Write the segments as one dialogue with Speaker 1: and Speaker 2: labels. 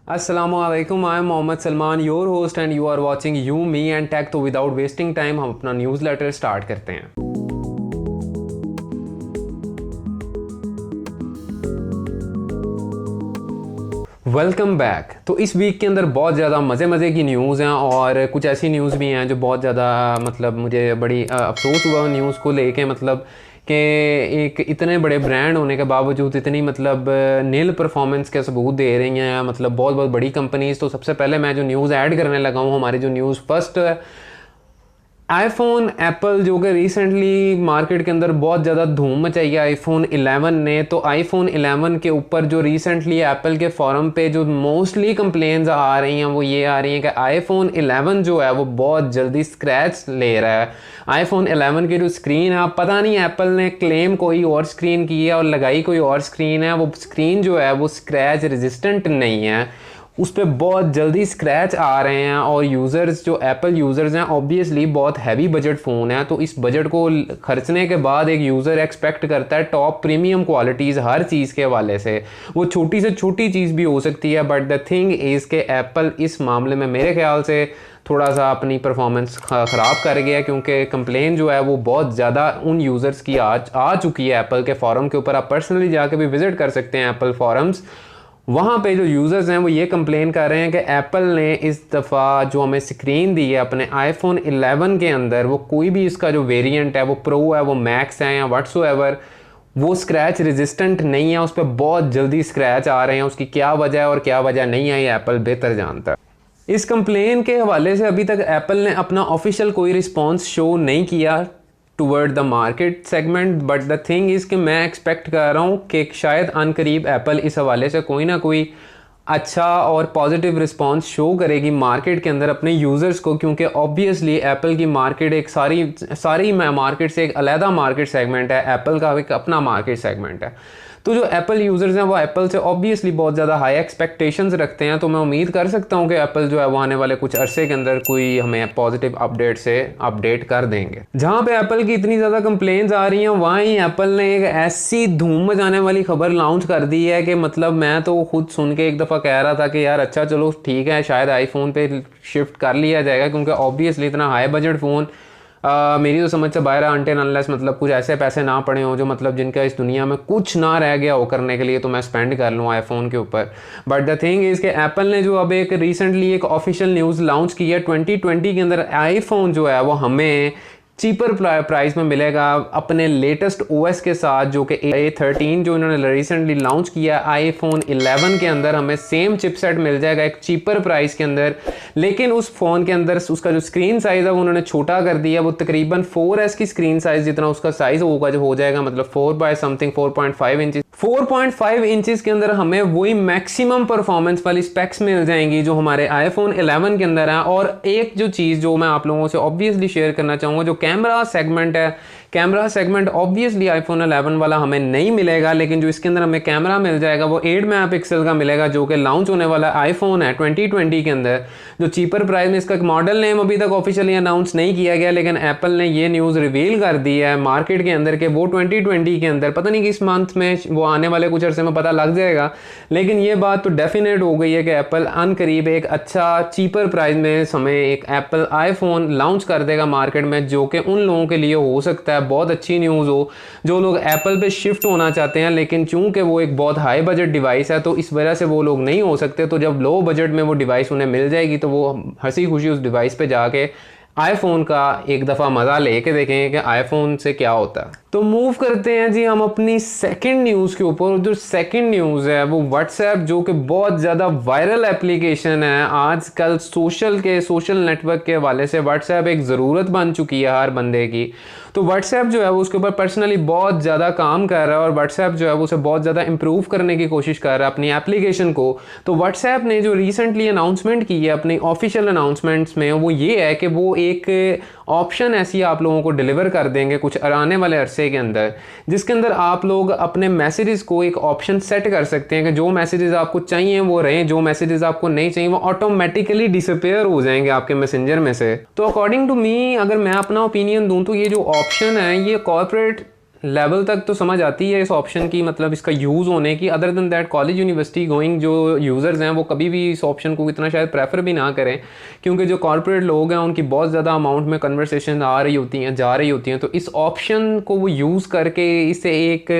Speaker 1: Assalamualaikum, I am M.Salman, your host and you are watching You, Me and Tech। तो without wasting time हम अपना newsletter start करते हैं। Welcome back. तो इस वीक के अंदर बहुत ज़्यादा मज़े की न्यूज़ हैं और कुछ ऐसी न्यूज़ भी हैं जो बहुत ज़्यादा मुझे बड़ी अफसोस हुआ न्यूज़ को लेके, कि एक इतने बड़े ब्रांड होने के बावजूद इतनी नील परफॉर्मेंस के सबूत दे रही हैं, बहुत बड़ी कंपनीज़। तो सबसे पहले मैं जो न्यूज़ ऐड करने लगा हूँ, हमारी जो न्यूज़ फर्स्ट आईफोन एप्पल जो कि रिसेंटली मार्केट के अंदर बहुत ज़्यादा धूम मचाई है आईफोन 11 ने। तो आईफोन 11 के ऊपर जो रिसेंटली एप्पल के फोरम पे जो मोस्टली कंप्लेंट्स आ रही हैं वो ये आ रही हैं कि आईफोन 11 जो है वो बहुत जल्दी स्क्रैच ले रहा है। आईफोन 11 की जो स्क्रीन है, पता नहीं एप्पल ने क्लेम कोई और स्क्रीन की है और लगाई कोई और स्क्रीन है, वो स्क्रीन जो है वो स्क्रैच रेजिस्टेंट नहीं है, उस पर बहुत जल्दी स्क्रैच आ रहे हैं। और यूज़र्स जो एप्पल यूज़र्स हैं, ऑब्वियसली बहुत हैवी बजट फ़ोन है, तो इस बजट को खर्चने के बाद एक यूज़र एक्सपेक्ट करता है टॉप प्रीमियम क्वालिटीज़ हर चीज़ के हवाले से। वो छोटी से छोटी चीज़ भी हो सकती है, बट द थिंग इज़ के एप्पल इस मामले में मेरे ख्याल से थोड़ा सा अपनी परफॉर्मेंस ख़राब कर गया, क्योंकि कंप्लेन जो है वो बहुत ज़्यादा उन यूज़र्स की आ चुकी है एप्पल के फोरम के ऊपर। आप पर्सनली जाके भी विज़िट कर सकते हैं एप्पल फोरम्स। वहाँ पे जो यूज़र्स हैं वो ये कंप्लेन कर रहे हैं कि एप्पल ने इस दफ़ा जो हमें स्क्रीन दी है अपने आईफोन 11 के अंदर, वो कोई भी इसका जो वेरिएंट है, वो प्रो है, वो मैक्स है या व्हाट्सोएवर, वो स्क्रैच रेजिस्टेंट नहीं है, उस पर बहुत जल्दी स्क्रैच आ रहे हैं। उसकी क्या वजह है और क्या वजह नहीं है, ये एप्पल बेहतर जानता है। इस कंप्लेन के हवाले से अभी तक एप्पल ने अपना ऑफिशियल कोई रिस्पॉन्स शो नहीं किया toward the market segment, but the thing is कि मैं एक्सपेक्ट कर रहा हूँ कि शायद अनकरीब एप्पल इस हवाले से कोई ना कोई अच्छा और पॉजिटिव रिस्पांस शो करेगी मार्केट के अंदर अपने यूज़र्स को, क्योंकि ऑब्वियसली एप्पल की मार्केट एक सारी मार्केट से एक अलहदा मार्केट सेगमेंट है, एप्पल का एक अपना मार्केट सेगमेंट है। तो जो एप्पल यूज़र्स हैं वो एप्पल से ऑब्वियसली बहुत ज़्यादा हाई एक्सपेक्टेशंस रखते हैं। तो मैं उम्मीद कर सकता हूँ कि एप्पल जो है वो आने वाले कुछ अरसे के अंदर कोई हमें पॉजिटिव अपडेट से अपडेट कर देंगे। जहाँ पे एप्पल की इतनी ज़्यादा कंप्लेंट्स आ रही हैं, वहाँ ही एप्पल ने एक ऐसी धूम मचाने वाली खबर लॉन्च कर दी है कि मैं तो खुद सुन के एक दफ़ा कह रहा था कि यार अच्छा चलो ठीक है, शायद आईफोन पे शिफ्ट कर लिया जाएगा, क्योंकि ऑब्वियसली इतना हाई बजट फ़ोन मेरी तो समझ से बाहर अनटिल अनलेस कुछ ऐसे पैसे ना पड़े हों जो जिनका इस दुनिया में कुछ ना रह गया हो करने के लिए, तो मैं स्पेंड कर लूँ आईफोन के ऊपर। बट द थिंग इज़ कि एप्पल ने जो अब एक रिसेंटली एक ऑफिशियल न्यूज़ लॉन्च की है, 2020 के अंदर आईफोन जो है वो हमें चीपर प्राइस में मिलेगा अपने लेटेस्ट ओएस के साथ, जो कि A13 जो इन्होंने रिसेंटली लॉन्च किया आईफोन 11 के अंदर हमें सेम चिपसेट मिल जाएगा एक चीपर प्राइस के अंदर। लेकिन उस फ़ोन के अंदर उसका जो स्क्रीन साइज़ है वो उन्होंने छोटा कर दिया, वो तकरीबन 4S की स्क्रीन साइज़ जितना उसका साइज़ होगा जो हो जाएगा, 4.5 इंच 4.5 इंचज़ के अंदर हमें वही मैक्सिमम परफॉर्मेंस वाली स्पेक्स मिल जाएंगी जो हमारे आईफोन 11 के अंदर है। और एक जो चीज़ जो मैं आप लोगों से ऑब्वियसली शेयर करना चाहूँगा, जो कैमरा सेगमेंट है, कैमरा सेगमेंट ऑब्वियसली आईफोन 11 वाला हमें नहीं मिलेगा, लेकिन जो इसके अंदर हमें कैमरा मिल जाएगा वो 8 मेगापिक्सल का मिलेगा, जो कि लॉन्च होने वाला आईफोन है 2020 के अंदर। जो चीपर प्राइस में, इसका मॉडल नेम अभी तक ऑफिशियली अनाउंस नहीं किया गया, लेकिन एप्पल ने ये न्यूज़ रिवील कर दी है मार्केट के अंदर कि वो 2020 के अंदर, पता नहीं किस मंथ में, वो आने वाले कुछ अरसे में पता लग जाएगा, लेकिन ये बात तो डेफिनेट हो गई है कि एप्पल अनकरीब एक अच्छा चीपर प्राइस में हमें एक एप्पल आईफोन लॉन्च कर देगा मार्केट में, जो कि उन लोगों के लिए हो सकता है बहुत अच्छी न्यूज़ हो जो लोग एप्पल पे शिफ्ट होना चाहते हैं, लेकिन चूंकि वो एक बहुत हाई बजट डिवाइस है तो इस वजह से वो लोग नहीं हो सकते। तो जब लो बजट में वो डिवाइस उन्हें मिल जाएगी तो वो हंसी खुशी उस डिवाइस पे जाके आईफोन का एक दफ़ा मज़ा लेके देखेंगे कि आईफोन से क्या होता है। तो मूव करते हैं जी हम अपनी सेकंड न्यूज़ के ऊपर। जो सेकंड न्यूज़ है वो व्हाट्सएप, जो कि बहुत ज़्यादा वायरल एप्लीकेशन है आजकल सोशल नेटवर्क के हवाले से व्हाट्सएप एक ज़रूरत बन चुकी है हर बंदे की। तो व्हाट्सएप जो है वो उसके ऊपर पर्सनली बहुत ज़्यादा काम कर रहा है और व्हाट्सएप जो है वो उसे बहुत ज़्यादा इंप्रूव करने की कोशिश कर रहा है अपनी एप्लीकेशन को। तो व्हाट्सएप ने जो रिसेंटली अनाउंसमेंट की है अपनी ऑफिशियल अनाउंसमेंट्स में, वो ये है कि वो एक ऑप्शन ऐसी आप लोगों को डिलीवर कर देंगे कुछ आने वाले अरसे के अंदर, जिसके अंदर आप लोग अपने मैसेजेस को एक ऑप्शन सेट कर सकते हैं कि जो मैसेजेस आपको चाहिए वो रहें, जो मैसेजेस आपको नहीं चाहिए वो ऑटोमेटिकली डिसअपेयर हो जाएंगे आपके मैसेंजर में से। तो अकॉर्डिंग टू मी, अगर मैं अपना ओपिनियन दूं तो ये जो ऑप्शन है ये कॉर्पोरेट लेवल तक तो समझ आती है इस ऑप्शन की, मतलब इसका यूज़ होने की। Other than that college university going जो यूज़र्स हैं वो कभी भी इस ऑप्शन को इतना शायद प्रेफर भी ना करें, क्योंकि जो कॉर्पोरेट लोग हैं उनकी बहुत ज़्यादा अमाउंट में कन्वर्सेशन आ रही होती हैं, जा रही होती हैं। तो इस ऑप्शन को वो यूज़ करके इसे एक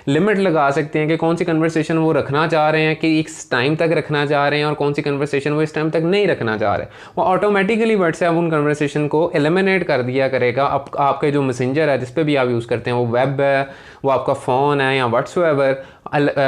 Speaker 1: लिमिट लगा सकते हैं कि कौन सी कन्वर्सेशन वो रखना चाह रहे हैं, कि इस टाइम तक रखना चाह रहे हैं, और कौन सी कन्वर्सेशन वो इस टाइम तक नहीं रखना चाह रहे। वो ऑटोमेटिकली व्हाट्सएप उन कन्वर्सेशन को एलिमिनेट कर दिया करेगा। आपके जो मैसेंजर है जिस पे भी आप यूज़ करते हैं, वो वेब है, वो आपका फ़ोन है या व्हाट्सएवर,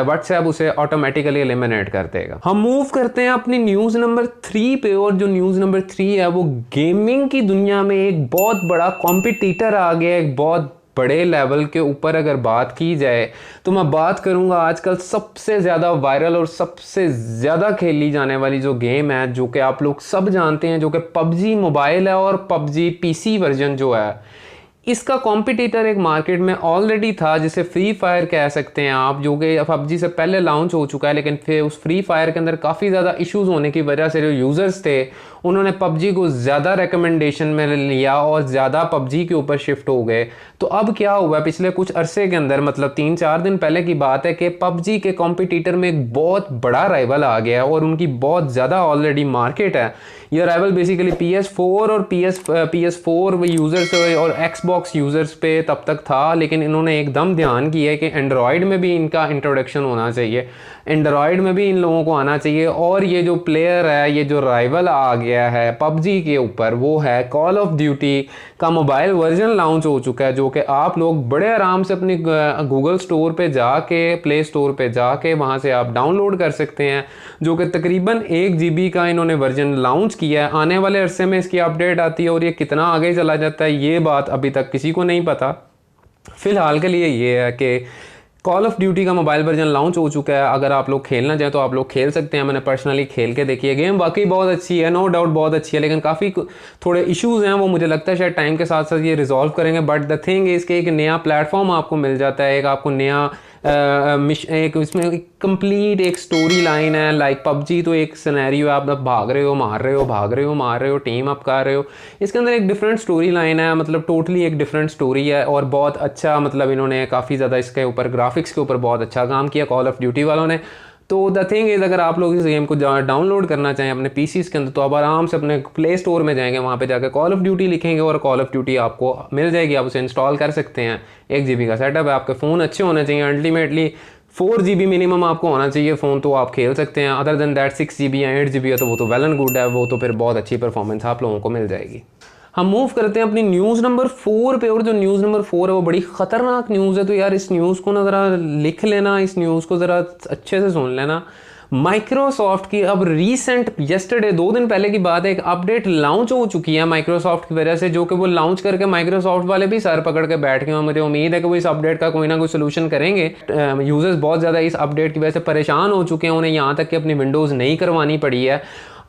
Speaker 1: व्हाट्सएप उसे ऑटोमेटिकली एलिमिनेट कर देगा। हम मूव करते हैं अपनी न्यूज़ नंबर 3 पे, और जो न्यूज़ नंबर 3 है वो गेमिंग की दुनिया में एक बहुत बड़ा कॉम्पिटिटर आ गया, एक बहुत बड़े लेवल के ऊपर। अगर बात की जाए तो मैं बात करूंगा आजकल सबसे ज़्यादा वायरल और सबसे ज़्यादा खेली जाने वाली जो गेम है, जो कि आप लोग सब जानते हैं, जो कि पबजी मोबाइल है और पबजी पीसी वर्जन जो है। इसका कॉम्पिटिटर एक मार्केट में ऑलरेडी था, जिसे फ्री फायर कह सकते हैं आप, जो कि पबजी से पहले लॉन्च हो चुका है। लेकिन फिर उस फ्री फायर के अंदर काफ़ी ज़्यादा इश्यूज होने की वजह से जो यूज़र्स थे उन्होंने पबजी को ज़्यादा रिकमेंडेशन में लिया और ज़्यादा पबजी के ऊपर शिफ्ट हो गए। तो अब क्या हुआ पिछले कुछ अरसे के अंदर, मतलब 3-4 दिन पहले की बात है, कि पबजी के कॉम्पिटिटर में एक बहुत बड़ा राइवल आ गया है और उनकी बहुत ज़्यादा ऑलरेडी मार्केट है। ये राइवल बेसिकली PS4 और PS4 यूज़र्स और एक्सबॉक्स यूज़र्स पे तब तक था, लेकिन इन्होंने एकदम ध्यान किया है कि एंड्रॉयड में भी इनका इंट्रोडक्शन होना चाहिए, एंड्रॉयड में भी इन लोगों को आना चाहिए। और ये जो प्लेयर है, ये जो राइवल आ गया है पबजी के ऊपर, वो है कॉल ऑफ ड्यूटी का मोबाइल वर्जन लॉन्च हो चुका है, जो कि आप लोग बड़े आराम से अपनी गूगल स्टोर पे जाके, प्ले स्टोर पे जाके वहाँ से आप डाउनलोड कर सकते हैं, जो कि तकरीबन 1 GB का इन्होंने वर्जन लॉन्च किया है। आने वाले अरसे में इसकी अपडेट आती है और ये कितना आगे चला जाता है ये बात अभी तक किसी को नहीं पता। फिलहाल के लिए ये है कि कॉल ऑफ ड्यूटी का मोबाइल वर्जन लॉन्च हो चुका है। अगर आप लोग खेलना चाहें तो आप लोग खेल सकते हैं। मैंने पर्सनली खेल के देखी है, गेम वाकई बहुत अच्छी है, नो डाउट बहुत अच्छी है, लेकिन काफ़ी थोड़े इश्यूज़ हैं, वो मुझे लगता है शायद टाइम के साथ साथ ये रिजॉल्व करेंगे। बट द थिंग इज़ कि एक नया प्लेटफॉर्म आपको मिल जाता है, एक आपको नया एक इसमें एक कंप्लीट एक स्टोरी लाइन है। लाइक पबजी तो एक सिनेरियो है, आप भाग रहे हो, मार रहे हो, भाग रहे हो, मार रहे हो, टीम अप कर रहे हो। इसके अंदर एक डिफरेंट स्टोरी लाइन है, मतलब टोटली एक डिफरेंट स्टोरी है, और बहुत अच्छा, मतलब इन्होंने काफ़ी ज़्यादा इसके ऊपर ग्राफिक्स के ऊपर बहुत अच्छा काम किया कॉल ऑफ ड्यूटी वालों ने। तो द थिंग इज़, अगर आप लोग इस गेम को डाउनलोड करना चाहें अपने पीसीज के अंदर, तो आप आराम से अपने प्ले स्टोर में जाएंगे, वहाँ पे जाकर कॉल ऑफ ड्यूटी लिखेंगे और कॉल ऑफ ड्यूटी आपको मिल जाएगी, आप उसे इंस्टॉल कर सकते हैं। 1 GB का सेटअप है, आपके फ़ोन अच्छे होने चाहिए, अल्टीमेटली 4 GB मिनिमम आपको होना चाहिए फ़ोन, तो आप खेल सकते हैं। अदर देन दैट 6 GB या 8 GB है तो वो तो वेल एंड गुड है, वो तो फिर बहुत अच्छी परफॉर्मेंस आप लोगों को मिल जाएगी। हम मूव करते हैं अपनी न्यूज़ नंबर 4 पे, और जो न्यूज़ नंबर 4 है वो बड़ी ख़तरनाक न्यूज़ है। तो यार इस न्यूज़ को ना ज़रा लिख लेना, इस न्यूज़ को ज़रा अच्छे से सुन लेना। माइक्रोसॉफ्ट की अब रीसेंट यस्टरडे 2 दिन पहले की बात है, एक अपडेट लॉन्च हो चुकी है माइक्रोसॉफ्ट की वजह से, जो कि वो लॉन्च करके माइक्रोसॉफ्ट वाले भी सर पकड़ के बैठ गए हैं। मुझे उम्मीद है कि वो इस अपडेट का कोई ना कोई सोल्यूशन करेंगे। यूजर्स बहुत ज़्यादा इस अपडेट की वजह से परेशान हो चुके हैं, उन्हें यहाँ तक कि अपनी विंडोज़ नहीं करवानी पड़ी है।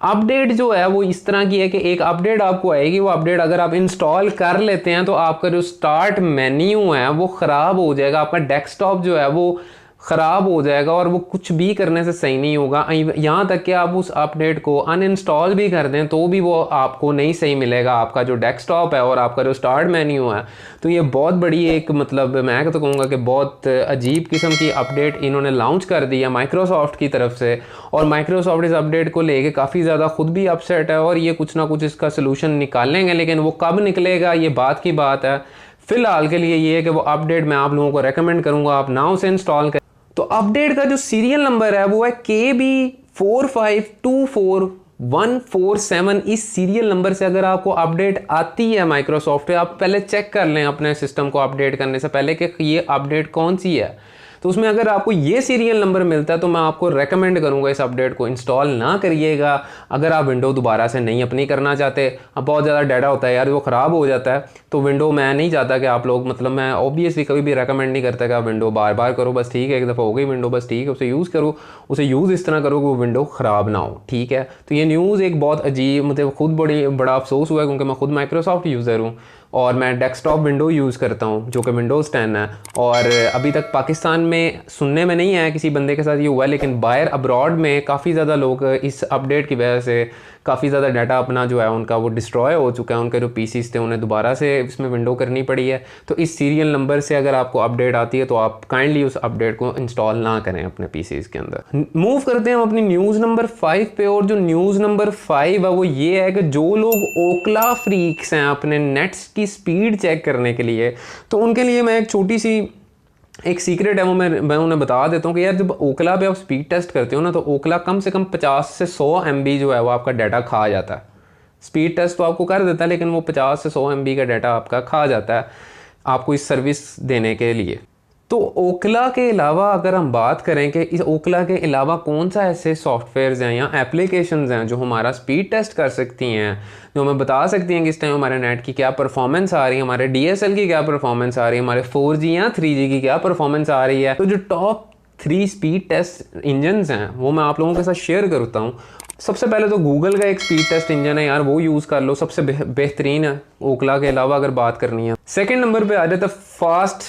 Speaker 1: अपडेट जो है वो इस तरह की है कि एक अपडेट आपको आएगी, वो अपडेट अगर आप इंस्टॉल कर लेते हैं तो आपका जो स्टार्ट मेन्यू है वो ख़राब हो जाएगा, आपका डेस्कटॉप जो है वो ख़राब हो जाएगा और वो कुछ भी करने से सही नहीं होगा। यहाँ तक कि आप उस अपडेट को अनइंस्टॉल भी कर दें तो भी वो आपको नहीं सही मिलेगा, आपका जो डेस्कटॉप है और आपका जो स्टार्ट मेन्यू है। तो ये बहुत बड़ी एक, मतलब मैं तो कहूँगा कि बहुत अजीब किस्म की अपडेट इन्होंने लॉन्च कर दी है माइक्रोसॉफ्ट की तरफ से, और माइक्रोसॉफ्ट इस अपडेट को लेके काफ़ी ज़्यादा खुद भी अपसेट है और ये कुछ ना कुछ इसका सोल्यूशन निकालेंगे, लेकिन वो कब निकलेगा ये बात की बात है। फिलहाल के लिए ये है कि वो अपडेट मैं आप लोगों को रेकमेंड करूँगा आप ना उसे इंस्टॉल करें। तो अपडेट का जो सीरियल नंबर है वो है KB4524147। इस सीरियल नंबर से अगर आपको अपडेट आती है माइक्रोसॉफ्ट पे, आप पहले चेक कर लें अपने सिस्टम को अपडेट करने से पहले कि ये अपडेट कौन सी है। तो उसमें अगर आपको ये सीरियल नंबर मिलता है तो मैं आपको रेकमेंड करूंगा इस अपडेट को इंस्टॉल ना करिएगा। अगर आप विंडो दोबारा से नहीं अपनी करना चाहते, अब बहुत ज़्यादा डाटा होता है यार, वो ख़राब हो जाता है, तो विंडो मैं नहीं चाहता कि आप लोग, मतलब मैं ऑब्वियसली कभी भी रेकमेंड नहीं करता कि आप विंडो बार बार करो। बस ठीक है, एक दफ़ा हो गई विंडो, बस ठीक है, उसे यूज़ करो, उसे यूज़ इस तरह करो कि वो विंडो ख़राब ना हो, ठीक है। तो ये न्यूज़ एक बहुत अजीब, मुझे खुद बड़ा अफसोस हुआ है क्योंकि मैं खुद माइक्रोसॉफ्ट यूज़र हूँ और मैं डेस्कटॉप विंडो यूज़ करता हूँ जो कि विंडोज़ 10 है। और अभी तक पाकिस्तान में सुनने में नहीं आया किसी बंदे के साथ ये हुआ, लेकिन बाहर अब्रॉड में काफ़ी ज़्यादा लोग इस अपडेट की वजह से काफ़ी ज़्यादा डाटा अपना जो है उनका वो डिस्ट्रॉय हो चुका है। उनके जो पीसीस थे उन्हें दोबारा से इसमें विंडो करनी पड़ी है। तो इस सीरियल नंबर से अगर आपको अपडेट आती है तो आप काइंडली उस अपडेट को इंस्टॉल ना करें अपने पीसीस के अंदर। मूव करते हैं हम अपनी न्यूज़ नंबर 5 पे। और जो न्यूज़ नंबर 5 है वो ये है कि जो लोग ओकला फ्रीक्स हैं अपने नेट्स की स्पीड चेक करने के लिए, तो उनके लिए मैं एक छोटी सी एक सीक्रेट है वो मैं उन्हें बता देता हूँ कि यार जब ओकला पे आप स्पीड टेस्ट करते हो ना, तो ओकला कम से कम 50 से 100 MB जो है वो आपका डाटा खा जाता है। स्पीड टेस्ट तो आपको कर देता है, लेकिन वो 50 से 100 MB का डाटा आपका खा जाता है आपको इस सर्विस देने के लिए। तो ओकला के अलावा अगर हम बात करें कि इस ओकला के अलावा कौन सा ऐसे सॉफ्टवेयर्स हैं या एप्लीकेशंस हैं जो हमारा स्पीड टेस्ट कर सकती हैं, जो हमें बता सकती हैं कि इस टाइम हमारे नेट की क्या परफॉर्मेंस आ रही है, हमारे DSL की क्या परफॉर्मेंस आ रही है, हमारे 4G या 3G की क्या परफॉर्मेंस आ रही है। तो जो टॉप 3 स्पीड टेस्ट इंजन्स हैं वो मैं आप लोगों के साथ शेयर करता हूँ। सबसे पहले तो गूगल का एक स्पीड टेस्ट इंजन है यार, वो यूज़ कर लो, सबसे बेहतरीन है ओकला के अलावा अगर बात करनी है। सेकेंड नंबर पर आ जाता है फास्ट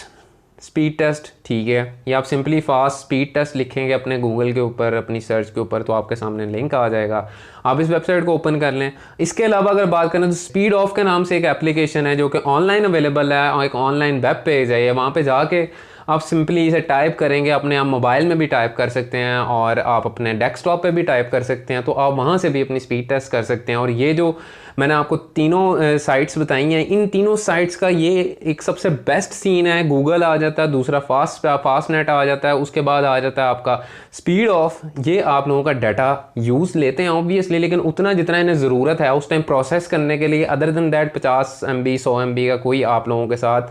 Speaker 1: स्पीड टेस्ट। ठीक है, ये आप सिंपली फास्ट स्पीड टेस्ट लिखेंगे अपने गूगल के ऊपर, अपनी सर्च के ऊपर, तो आपके सामने लिंक आ जाएगा, आप इस वेबसाइट को ओपन कर लें। इसके अलावा अगर बात करें तो स्पीड ऑफ के नाम से एक एप्लीकेशन है जो कि ऑनलाइन अवेलेबल है और एक ऑनलाइन वेब पेज है। वहाँ पे जाके आप सिंपली इसे टाइप करेंगे, अपने आप मोबाइल में भी टाइप कर सकते हैं और आप अपने डेस्कटॉप पे भी टाइप कर सकते हैं, तो आप वहाँ से भी अपनी स्पीड टेस्ट कर सकते हैं। और ये जो मैंने आपको तीनों साइट्स बताई हैं, इन तीनों साइट्स का ये एक सबसे बेस्ट सीन है। गूगल आ जाता है, दूसरा फास्ट नेट आ जाता है, उसके बाद आ जाता है आपका स्पीड ऑफ। ये आप लोगों का डाटा यूज़ लेते हैं ऑब्वियसली, लेकिन उतना जितना इन्हें ज़रूरत है उस टाइम प्रोसेस करने के लिए। Other than that 50 MB 100 MB का कोई आप लोगों के साथ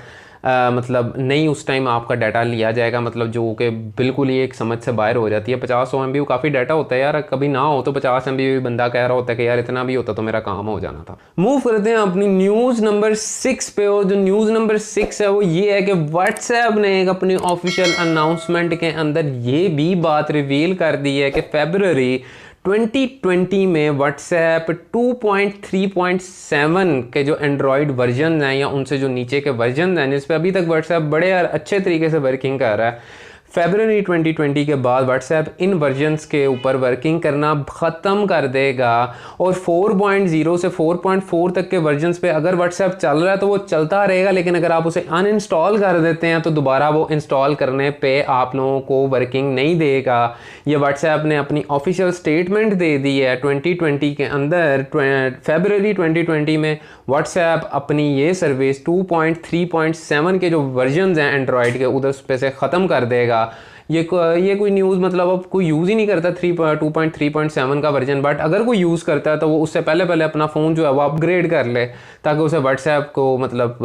Speaker 1: मतलब नहीं उस टाइम आपका डाटा लिया जाएगा, मतलब जो कि बिल्कुल ही एक समझ से बाहर हो जाती है। 50-100 MB वो काफ़ी डाटा होता है यार, कभी ना हो तो 50 MB भी बंदा कह रहा होता है कि यार इतना भी होता तो मेरा काम हो जाना था। मूव करते हैं अपनी न्यूज़ नंबर 6 पे। और जो न्यूज़ नंबर 6 है वो ये है कि व्हाट्सएप ने एक अपनी ऑफिशियल अनाउंसमेंट के अंदर ये भी बात रिवील कर दी है कि फरवरी 2020 में व्हाट्सएप 2.3.7 के जो एंड्रॉयड वर्जन हैं या उनसे जो नीचे के वर्जन हैं जिस पे अभी तक व्हाट्सएप बड़े अच्छे तरीके से वर्किंग कर रहा है, फरवरी 2020 के बाद व्हाट्सएप इन वर्जन्स के ऊपर वर्किंग करना ख़त्म कर देगा। और 4.0 से 4.4 तक के वर्जन्स पे अगर व्हाट्सएप चल रहा है तो वो चलता रहेगा, लेकिन अगर आप उसे अनइंस्टॉल कर देते हैं तो दोबारा वो इंस्टॉल करने पे आप लोगों को वर्किंग नहीं देगा। ये व्हाट्सएप ने अपनी ऑफिशियल स्टेटमेंट दे दी है 2020 के अंदर। फरवरी 2020 में व्हाट्सएप अपनी ये सर्विस 2.3.7 के जो वर्जन्स हैं एंड्रॉयड के उधर पे से ख़त्म कर देगा। ये कोई न्यूज़ मतलब अब कोई यूज़ ही नहीं करता 2.3.7 का वर्जन, बट अगर कोई यूज़ करता है तो वो उससे पहले अपना फ़ोन जो है वो अपग्रेड कर ले ताकि उसे व्हाट्सएप को मतलब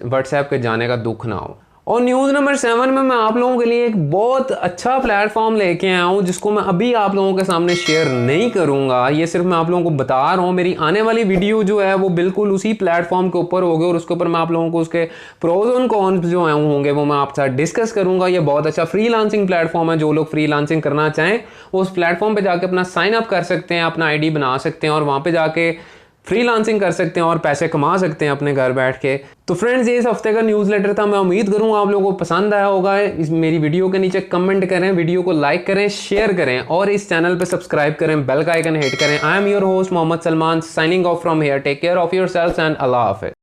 Speaker 1: व्हाट्सएप के जाने का दुख ना हो। और न्यूज़ नंबर 7 में मैं आप लोगों के लिए एक बहुत अच्छा प्लेटफॉर्म लेके आया हूँ जिसको मैं अभी आप लोगों के सामने शेयर नहीं करूँगा, ये सिर्फ मैं आप लोगों को बता रहा हूँ। मेरी आने वाली वीडियो जो है वो बिल्कुल उसी प्लेटफॉर्म के ऊपर होगी और उसके ऊपर मैं आप लोगों को उसके प्रोज और कॉन्स जो हैं होंगे वो मैं आपके साथ डिस्कस करूँगा। ये बहुत अच्छा फ्रीलांसिंग प्लेटफॉर्म है, जो लोग फ्रीलांसिंग करना चाहें वो उस प्लेटफॉर्म पर जाके अपना साइन अप कर सकते हैं, अपना ID बना सकते हैं और वहाँ पर जाके फ्रीलांसिंग कर सकते हैं और पैसे कमा सकते हैं अपने घर बैठ के। तो फ्रेंड्स ये इस हफ्ते का न्यूज़लेटर था, मैं उम्मीद करूँगा आप लोगों को पसंद आया होगा। इस मेरी वीडियो के नीचे कमेंट करें, वीडियो को लाइक करें, शेयर करें और इस चैनल पे सब्सक्राइब करें, बेल का आइकन हिट करें। I am your host Mohammad Salman signing off from here. Take care of yourself and अल्लाह हाफिज़।